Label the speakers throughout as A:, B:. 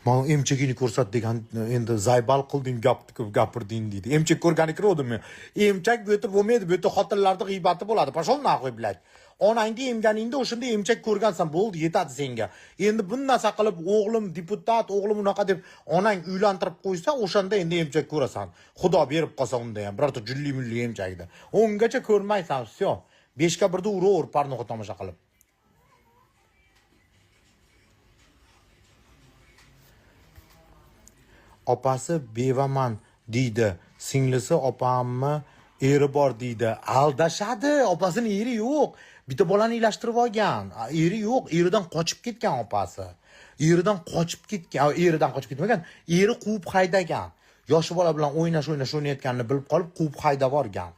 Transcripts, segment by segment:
A: Men emchagini ko'rsat degan endi zaybal qilding gapirding deydi. Emchak ko'rgani kirodimi? Emchak bu yerda bo'lmaydi, bu yerda xotinlarning g'ibati bo'ladi. Pashol nahoy bilad. Onangni emganingda o'shanda emchak ko'rgansan, bo'ldi, yetadi senga. Endi bu narsa qilib o'g'lim deputat, o'g'lim unaqa deb onang uylantirib qo'ysa, o'shanda endi emchak ko'rasan. Xudo berib qolsa unda ham birorta julli-mulli emchakda. Ungacha ko'rmaysan, всё. 5ga 1da uraver pornoga tomosha qilib. Opasi bevaman deydi. Singlisi opammi eri bor deydi. Aldashadi. Opasini eri yo'q. Bitta bolani ilashtirib olgan. Eri yo'q. Eridan qochib ketgan opasi. Eridan qochib ketgan. Eridan qochib ketmagan. Eri quvib haydagan. Yosh bola bilan o'ynayotganini bilib qolib quvib haydab yuborgan.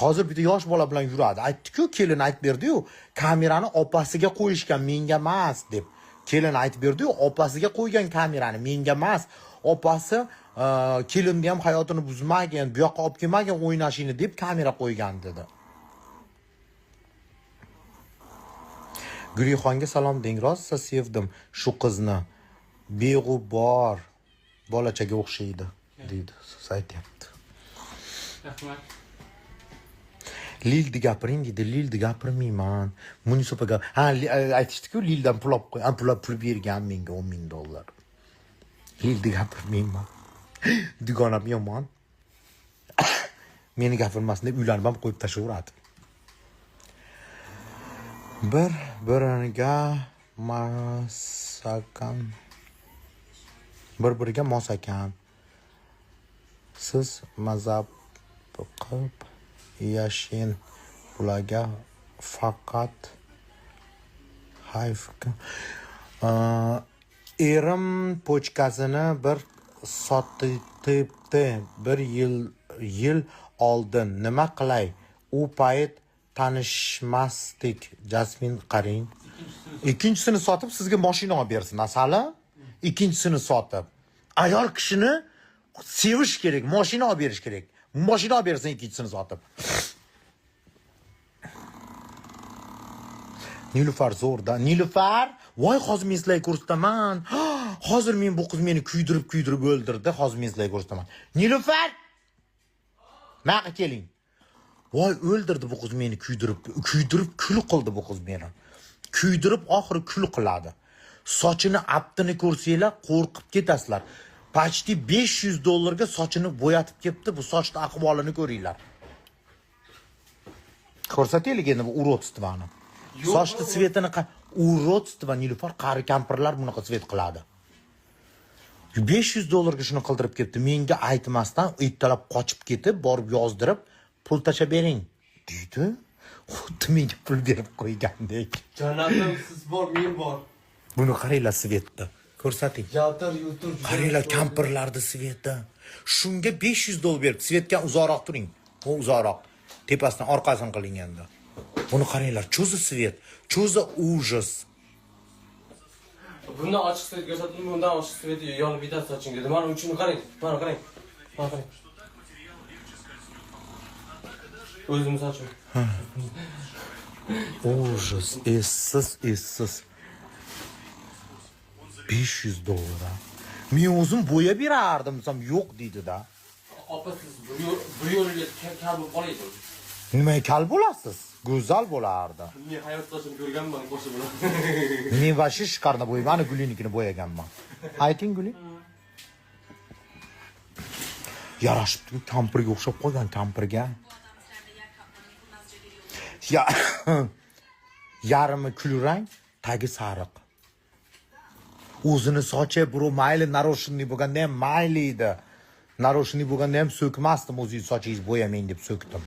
A: Hozir bitta yosh bola bilan yuradi. Aytdi-ku, kelin aytib berdi-yu, kamerani opasiga qo'yishgan, menga emas deb. Kelin aytib berdi-yu, opasiga qo'ygan kamerani, menga emas. Opasi kelinni ham hayotini buzmagan, bu yoqqa olib kelmagan o'ynashini deb kamera qo'ygan dedi. Gulixonga salom deng, rosa sevdim shu qizni. Beg'ubor bolachaga o'xshaydi deydi. Siz aytyapti.
B: Rahmat.
A: Lilni gapiring dedi. Lilni gapirmayman. Munisipaga aytishdi-ku, Lildan pul bergan menga $10,000. Lilni gapirmayman. Dugonam yomon. Meni gapirmasin deb uylanib ham qo'yib tashaveradi. Bir-biriga mos ekan. Siz mazhab qilib yashin bularga faqat hayfga. Erim pochkasini bir sotibdi. Bir yil oldin. Nima qilay? U payt tanishmasdik. Jasmin qaring. Ikkinchisini sotib sizga mashina olib bersin, asali. Ikkinchisini sotib. Ayol kishini sevish kerak, mashina olib berish kerak. Mashina olib bersin ikkinchisini sotib. Nilufar zo'rda. Nilufar, voy hozir men sizlarga ko'rsataman. Hozir men bu qiz meni kuydirib o'ldirdi. Hozir men sizlarga ko'rsataman. Nilufar! Naqa keling. Voy o'ldirdi bu qiz meni kuydirib kul qildi bu qiz meni. Kuydirib oxiri kul qiladi. Sochini aptini ko'rsanglar qo'rqib ketasizlar. Почти $500 ga sochini bo'yatib ketdi. Bu sochning ahvolini ko'ringlar. Ko'rsataylik endi bu urotствоni. Sochni svetini urotство Nilufar qari kampirlar bunaqa svet qiladi. $500 ga shuni qildirib ketdi. Menga aytmasdan ertalab qochib ketib, borib yozdirib, pul tashab bering deydi. Xuddi menga pul berib qo'ygandek.
B: Janotim siz bor, men bor.
A: Buni qaranglar svetni. Ko'rsating.
B: Yaltir yultir.
A: Qaranglar kampirlarni sveti. Shunga $500 berib, svetga uzoqroq turing. Bu uzoqroq. Tepasidan orqasini qiling endi. Buni qaranglar, cho'zi svet, cho'zi ужас.
B: Bundan ochiq svet ko'rsating, bundan ochiq svet yonib bitadi sochingiz. Mana uchini qarang. Mana qarang. Mana qarang. O'zim sochim.
A: Ужас, essiz. $500. Men o'zim bo'yab berardim, desam yo'q deydi-da.
B: Opa siz bu yo'lga kal bo'lib qolaysiz.
A: Nimaga kal bo'lasiz? Go'zal bo'lardi.
B: Men hayot sochini ko'rganman boshqa bilan.
A: Men vashi shkarna bo'yman, ana Gulinikini bo'yaganman. Ayting Guli. Yarashibdi, kampirga o'xshab qolgan kampirga. Yarimi kulrang, tagi sariq. O'zini sochi bro mayli naroshinniy bo'lganda ham mayli edi. Naroshinniy bo'lganda ham so'kmasdim, o'zingiz sochingiz bo'yamang deb so'kdim.